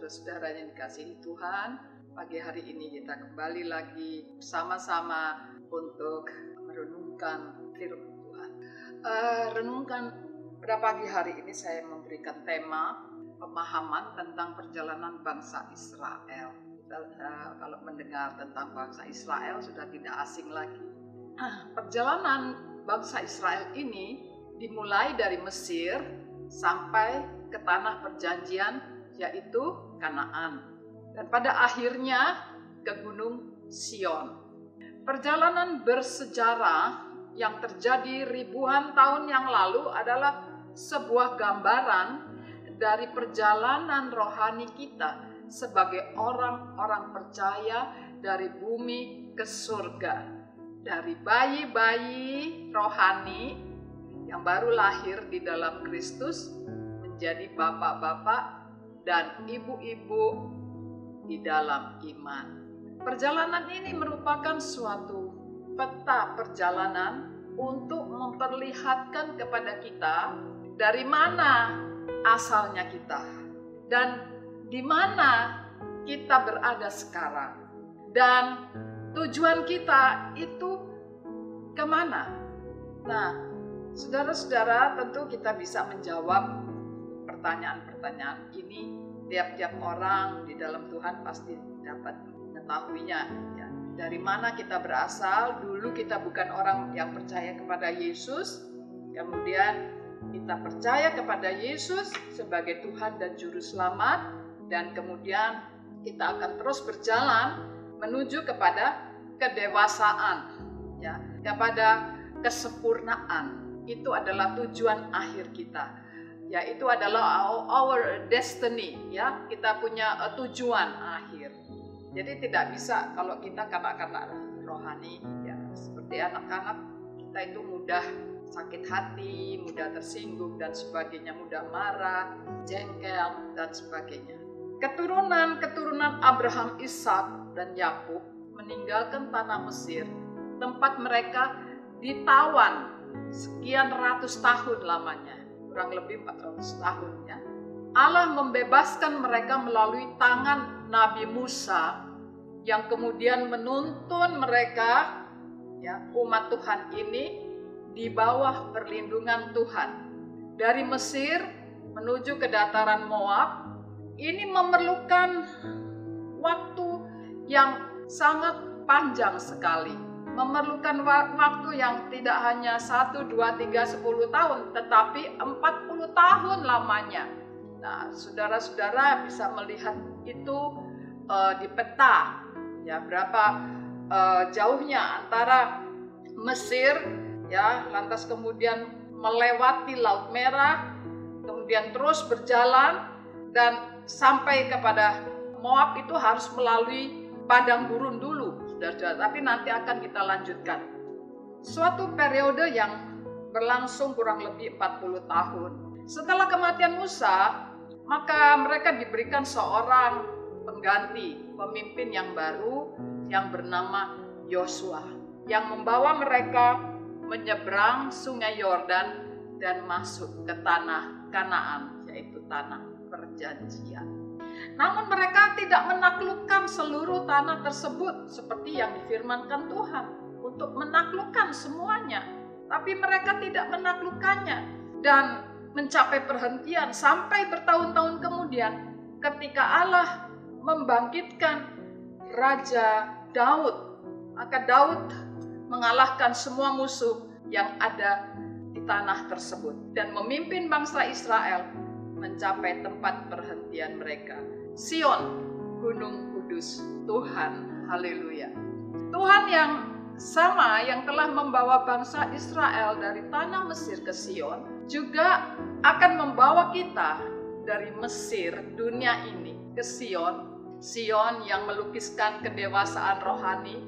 saudara-saudara yang dikasihi Tuhan, pagi hari ini kita kembali lagi bersama-sama untuk merenungkan firman Tuhan. Renungkan pada pagi hari ini saya memberikan tema pemahaman tentang perjalanan bangsa Israel. Kita, kalau mendengar tentang bangsa Israel sudah tidak asing lagi. Perjalanan bangsa Israel ini dimulai dari Mesir sampai ke tanah perjanjian, yaitu Kanaan, dan pada akhirnya ke Gunung Sion. Perjalanan bersejarah yang terjadi ribuan tahun yang lalu adalah sebuah gambaran dari perjalanan rohani kita sebagai orang-orang percaya dari bumi ke surga, dari bayi-bayi rohani yang baru lahir di dalam Kristus menjadi bapak-bapak dan ibu-ibu di dalam iman. Perjalanan ini merupakan suatu peta perjalanan untuk memperlihatkan kepada kita dari mana asalnya kita dan di mana kita berada sekarang dan tujuan kita itu kemana. Nah, saudara-saudara, tentu kita bisa menjawab pertanyaan-pertanyaan ini. Tiap-tiap orang di dalam Tuhan pasti dapat mengetahuinya. Ya. Dari mana kita berasal? Dulu kita bukan orang yang percaya kepada Yesus. Kemudian kita percaya kepada Yesus sebagai Tuhan dan Juru Selamat. Dan kemudian kita akan terus berjalan menuju kepada kedewasaan, ya, kepada kesempurnaan. Itu adalah tujuan akhir kita, yaitu adalah our destiny, ya. Kita punya tujuan akhir. Jadi tidak bisa kalau kita kanak-kanak rohani, ya, seperti anak-anak kita itu mudah sakit hati, mudah tersinggung dan sebagainya, mudah marah, jengkel dan sebagainya. Keturunan Abraham, Ishak dan Yakub meninggalkan tanah Mesir, tempat mereka ditawan sekian ratus tahun lamanya, kurang lebih 400 tahun, ya. Allah membebaskan mereka melalui tangan Nabi Musa yang kemudian menuntun mereka, ya, umat Tuhan ini di bawah perlindungan Tuhan dari Mesir menuju ke dataran Moab. Ini memerlukan waktu yang sangat panjang sekali. Memerlukan waktu yang tidak hanya 1, 2, 3, 10 tahun, tetapi 40 tahun lamanya. Nah, saudara-saudara bisa melihat itu di peta, ya, berapa jauhnya antara Mesir, ya, lantas kemudian melewati Laut Merah, kemudian terus berjalan dan sampai kepada Moab itu harus melalui padang gurun dulu, saudara-saudara, tapi nanti akan kita lanjutkan. Suatu periode yang berlangsung kurang lebih 40 tahun. Setelah kematian Musa, maka mereka diberikan seorang pengganti, pemimpin yang baru yang bernama Yosua, yang membawa mereka menyeberang sungai Yordan dan masuk ke tanah Kanaan, yaitu tanah perjanjian. Namun mereka tidak menaklukkan seluruh tanah tersebut seperti yang difirmankan Tuhan untuk menaklukkan semuanya. Tapi mereka tidak menaklukkannya dan mencapai perhentian sampai bertahun-tahun kemudian ketika Allah membangkitkan Raja Daud. Maka Daud mengalahkan semua musuh yang ada di tanah tersebut dan memimpin bangsa Israel mencapai tempat perhentian mereka, Sion, Gunung Kudus Tuhan. Haleluya. Tuhan yang sama yang telah membawa bangsa Israel dari tanah Mesir ke Sion juga akan membawa kita dari Mesir dunia ini ke Sion. Sion yang melukiskan kedewasaan rohani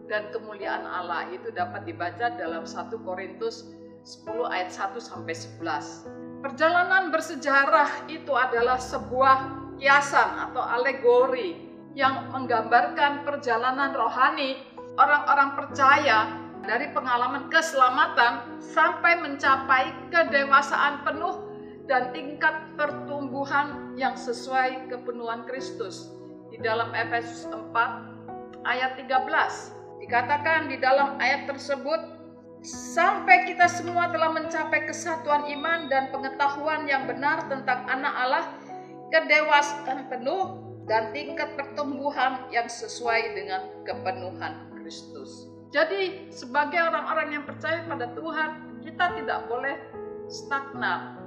dan kemuliaan Allah. Itu dapat dibaca dalam 1 Korintus 10 ayat 1 sampai 11. Perjalanan bersejarah itu adalah sebuah kiasan atau alegori yang menggambarkan perjalanan rohani orang-orang percaya dari pengalaman keselamatan sampai mencapai kedewasaan penuh dan tingkat pertumbuhan yang sesuai kepenuhan Kristus. Di dalam Efesus 4 ayat 13 dikatakan di dalam ayat tersebut, sampai kita semua telah mencapai kesatuan iman dan pengetahuan yang benar tentang anak Allah, kedewasaan penuh dan tingkat pertumbuhan yang sesuai dengan kepenuhan Kristus. Jadi sebagai orang-orang yang percaya pada Tuhan, kita tidak boleh stagnan.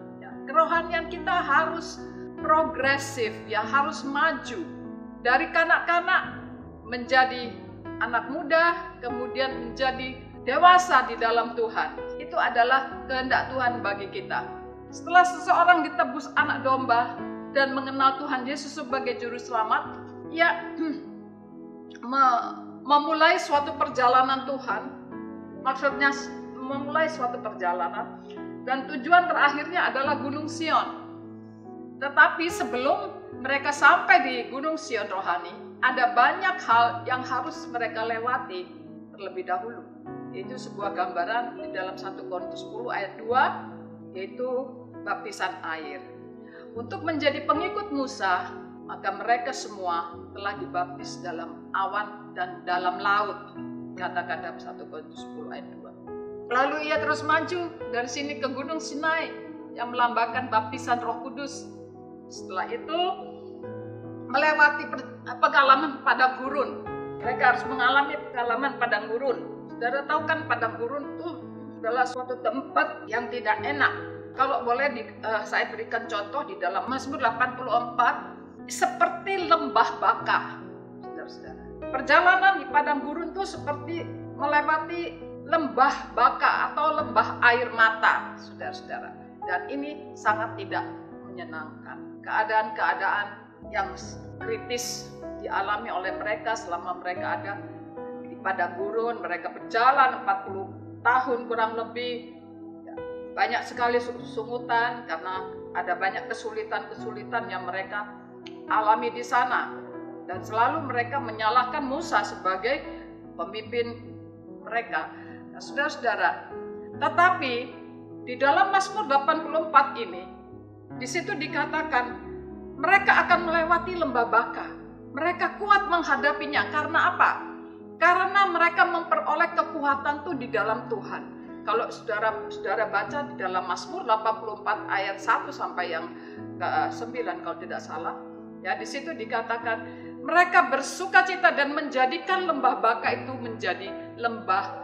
Kerohanian kita harus progresif, harus maju dari kanak-kanak menjadi anak muda, kemudian menjadi dewasa di dalam Tuhan. Itu adalah kehendak Tuhan bagi kita. Setelah seseorang ditebus anak domba dan mengenal Tuhan Yesus sebagai juru selamat, ia memulai suatu perjalanan Tuhan. Maksudnya memulai suatu perjalanan, dan tujuan terakhirnya adalah Gunung Sion. Tetapi sebelum mereka sampai di Gunung Sion rohani, ada banyak hal yang harus mereka lewati terlebih dahulu. Itu sebuah gambaran di dalam 1 Korintus 10 ayat 2, yaitu baptisan air. Untuk menjadi pengikut Musa, maka mereka semua telah dibaptis dalam awan dan dalam laut. Kata-kata 1 Korintus 10 ayat 2. Lalu ia terus maju dari sini ke Gunung Sinai yang melambangkan baptisan Roh Kudus. Setelah itu melewati pengalaman padang gurun. Mereka harus mengalami pengalaman padang gurun. Saudara tahu kan padang gurun itu adalah suatu tempat yang tidak enak. Kalau boleh saya berikan contoh di dalam Mazmur 84, seperti lembah baka. Saudara-saudara, perjalanan di padang gurun itu seperti melewati lembah baka atau lembah air mata, saudara-saudara. Dan ini sangat tidak menyenangkan. Keadaan-keadaan yang kritis dialami oleh mereka selama mereka ada di padang gurun. Mereka berjalan 40 tahun kurang lebih. Banyak sekali sungutan karena ada banyak kesulitan-kesulitan yang mereka alami di sana. Dan selalu mereka menyalahkan Musa sebagai pemimpin mereka. Nah, saudara-saudara, tetapi di dalam Mazmur 84 ini, di situ dikatakan mereka akan melewati lembah baka. Mereka kuat menghadapinya. Karena apa? Karena mereka memperoleh kekuatan itu di dalam Tuhan. Kalau saudara baca di dalam Mazmur 84 ayat 1 sampai yang ke-9 kalau tidak salah, ya di situ dikatakan mereka bersukacita dan menjadikan lembah baka itu menjadi lembah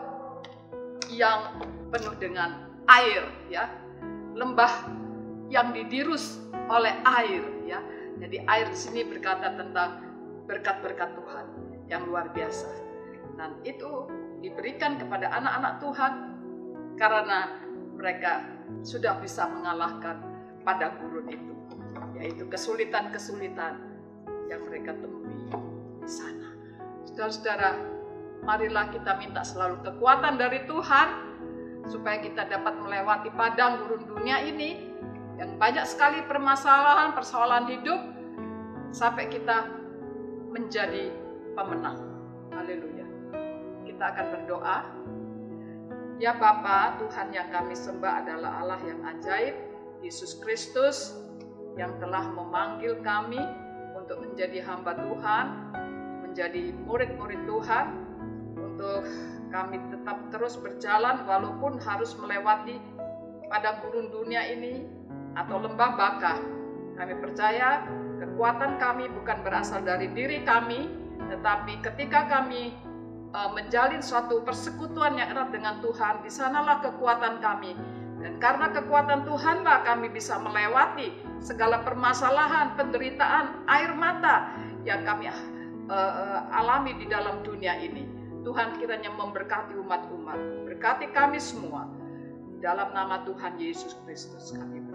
yang penuh dengan air, ya, lembah yang didirus oleh air, ya. Jadi air di sini berkata tentang berkat-berkat Tuhan yang luar biasa. Dan itu diberikan kepada anak-anak Tuhan karena mereka sudah bisa mengalahkan padang gurun itu, yaitu kesulitan-kesulitan yang mereka temui di sana. Saudara-saudara, marilah kita minta selalu kekuatan dari Tuhan supaya kita dapat melewati padang gurun dunia ini yang banyak sekali persoalan hidup sampai kita menjadi pemenang. Haleluya. Kita akan berdoa. Ya Bapa, Tuhan yang kami sembah adalah Allah yang ajaib, Yesus Kristus yang telah memanggil kami untuk menjadi hamba Tuhan, menjadi murid-murid Tuhan, untuk kami tetap terus berjalan walaupun harus melewati padang gurun dunia ini atau lembah baka. Kami percaya kekuatan kami bukan berasal dari diri kami, tetapi ketika kami menjalin suatu persekutuan yang erat dengan Tuhan, di sanalah kekuatan kami. Dan karena kekuatan Tuhanlah kami bisa melewati segala permasalahan, penderitaan, air mata yang kami alami di dalam dunia ini. Tuhan kiranya memberkati umat-umat, berkati kami semua. Dalam nama Tuhan Yesus Kristus kami